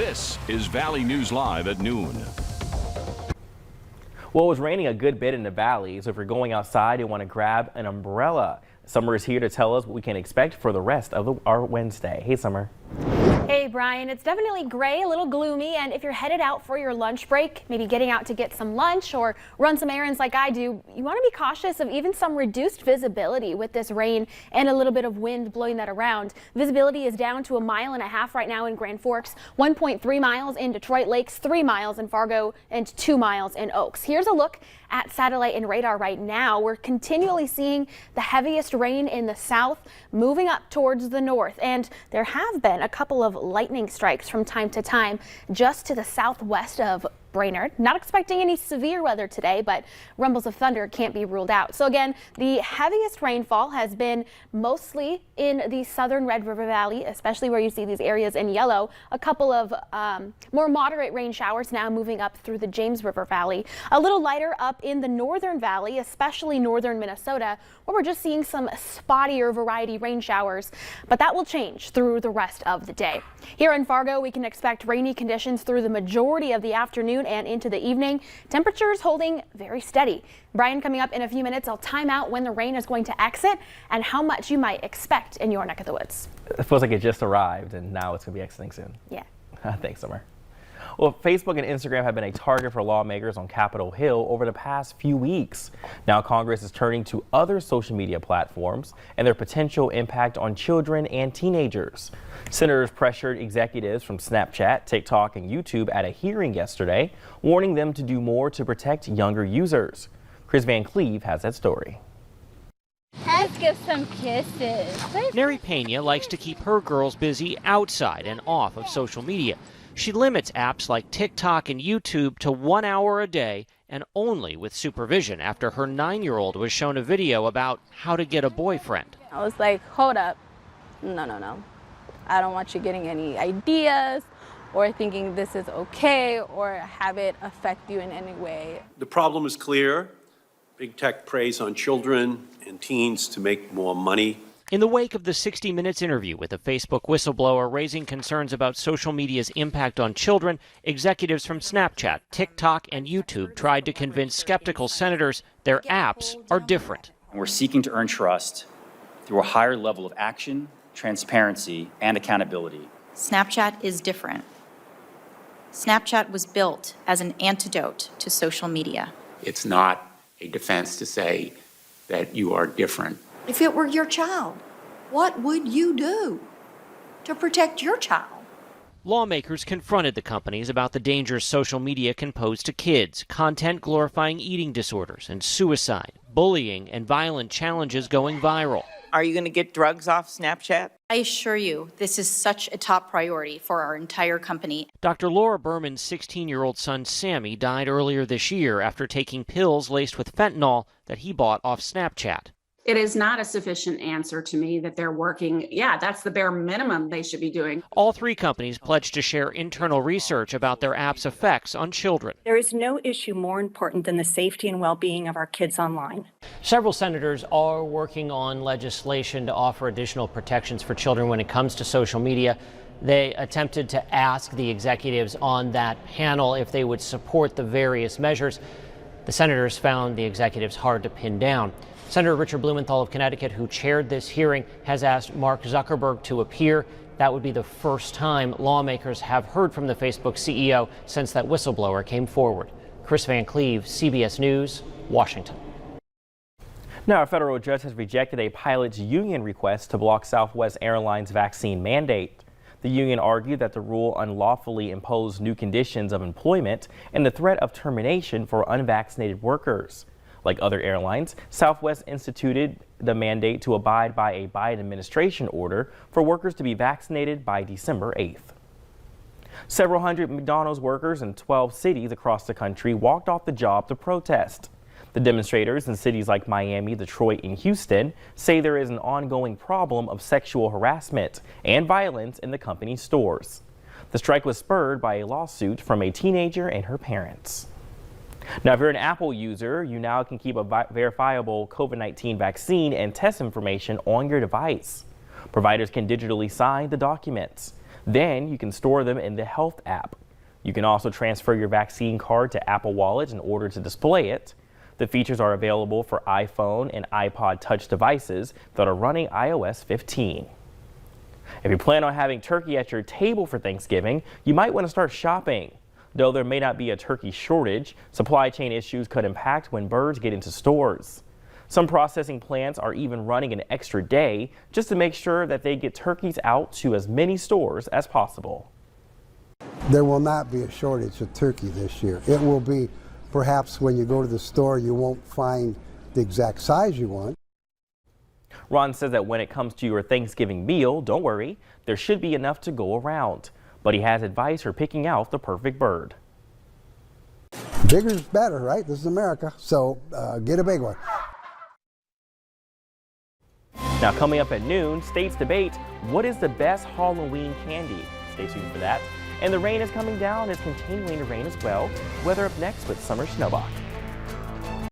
This is Valley News Live at noon. Well, it was raining a good bit in the valley, so if you're going outside, you want to grab an umbrella. Summer is here to tell us what we can expect for the rest of our Wednesday. Hey, Summer. Hey, Brian. It's definitely gray, a little gloomy, and if you're headed out for your lunch break, maybe getting out to get some lunch or run some errands like I do, you want to be cautious of even some reduced visibility with this rain and a little bit of wind blowing that around. Visibility is down to 1.5 miles right now in Grand Forks, 1.3 miles in Detroit Lakes, 3 miles in Fargo, and 2 miles in Oaks. Here's a look at satellite and radar right now. We're continually seeing the heaviest rain in the south moving up towards the north, and there have been a couple of lightning strikes from time to time just to the southwest of Brainerd. Not expecting any severe weather today, but rumbles of thunder can't be ruled out. So again, the heaviest rainfall has been mostly in the southern Red River Valley, especially where you see these areas in yellow. A couple of more moderate rain showers now moving up through the James River Valley. A little lighter up in the northern valley, especially northern Minnesota, where we're just seeing some spottier variety rain showers, but that will change through the rest of the day. Here in Fargo, we can expect rainy conditions through the majority of the afternoon and into the evening. Temperatures holding very steady. Brian, coming up in a few minutes, I'll time out when the rain is going to exit and how much you might expect in your neck of the woods. It feels like it just arrived and now it's going to be exiting soon. Yeah. Thanks, Summer. Well, Facebook and Instagram have been a target for lawmakers on Capitol Hill over the past few weeks. Now Congress is turning to other social media platforms and their potential impact on children and teenagers. Senators pressured executives from Snapchat, TikTok, and YouTube at a hearing yesterday, warning them to do more to protect younger users. Chris Van Cleve has that story. Let's give some kisses. Neri Pena likes to keep her girls busy outside and off of social media. She limits apps like TikTok and YouTube to 1 hour a day and only with supervision after her 9-year-old was shown a video about how to get a boyfriend. I was like, hold up. No. I don't want you getting any ideas or thinking this is okay or have it affect you in any way. The problem is clear. Big tech preys on children and teens to make more money. In the wake of the 60 Minutes interview with a Facebook whistleblower raising concerns about social media's impact on children, executives from Snapchat, TikTok, and YouTube tried to convince skeptical senators their apps are different. We're seeking to earn trust through a higher level of action, transparency, and accountability. Snapchat is different. Snapchat was built as an antidote to social media. It's not a defense to say that you are different. If it were your child, what would you do to protect your child? Lawmakers confronted the companies about the dangers social media can pose to kids, content glorifying eating disorders and suicide, bullying, and violent challenges going viral. Are you going to get drugs off Snapchat? I assure you, this is such a top priority for our entire company. Dr. Laura Berman's 16-year-old son Sammy died earlier this year after taking pills laced with fentanyl that he bought off Snapchat. It is not a sufficient answer to me that they're working. Yeah, that's the bare minimum they should be doing. All three companies pledged to share internal research about their app's effects on children. There is no issue more important than the safety and well-being of our kids online. Several senators are working on legislation to offer additional protections for children when it comes to social media. They attempted to ask the executives on that panel if they would support the various measures. The senators found the executives hard to pin down. Senator Richard Blumenthal of Connecticut, who chaired this hearing, has asked Mark Zuckerberg to appear. That would be the first time lawmakers have heard from the Facebook CEO since that whistleblower came forward. Chris Van Cleve, CBS News, Washington. Now, a federal judge has rejected a pilot's union request to block Southwest Airlines' vaccine mandate. The union argued that the rule unlawfully imposed new conditions of employment and the threat of termination for unvaccinated workers. Like other airlines, Southwest instituted the mandate to abide by a Biden administration order for workers to be vaccinated by December 8th. Several hundred McDonald's workers in 12 cities across the country walked off the job to protest. The demonstrators in cities like Miami, Detroit, and Houston say there is an ongoing problem of sexual harassment and violence in the company's stores. The strike was spurred by a lawsuit from a teenager and her parents. Now, if you're an Apple user, you now can keep a verifiable COVID-19 vaccine and test information on your device. Providers can digitally sign the documents. Then you can store them in the Health app. You can also transfer your vaccine card to Apple Wallet in order to display it. The features are available for iPhone and iPod Touch devices that are running iOS 15. If you plan on having turkey at your table for Thanksgiving, you might want to start shopping. Though there may not be a turkey shortage, supply chain issues could impact when birds get into stores. Some processing plants are even running an extra day just to make sure that they get turkeys out to as many stores as possible. There will not be a shortage of turkey this year. It will be perhaps when you go to the store, you won't find the exact size you want. Ron says that when it comes to your Thanksgiving meal, don't worry, there should be enough to go around. But he has advice for picking out the perfect bird. Bigger's better, right? This is America, so get a big one. Now coming up at noon, states debate what is the best Halloween candy. Stay tuned for that. And the rain is coming down. It's continuing to rain as well. Weather up next with Summer Snowbach.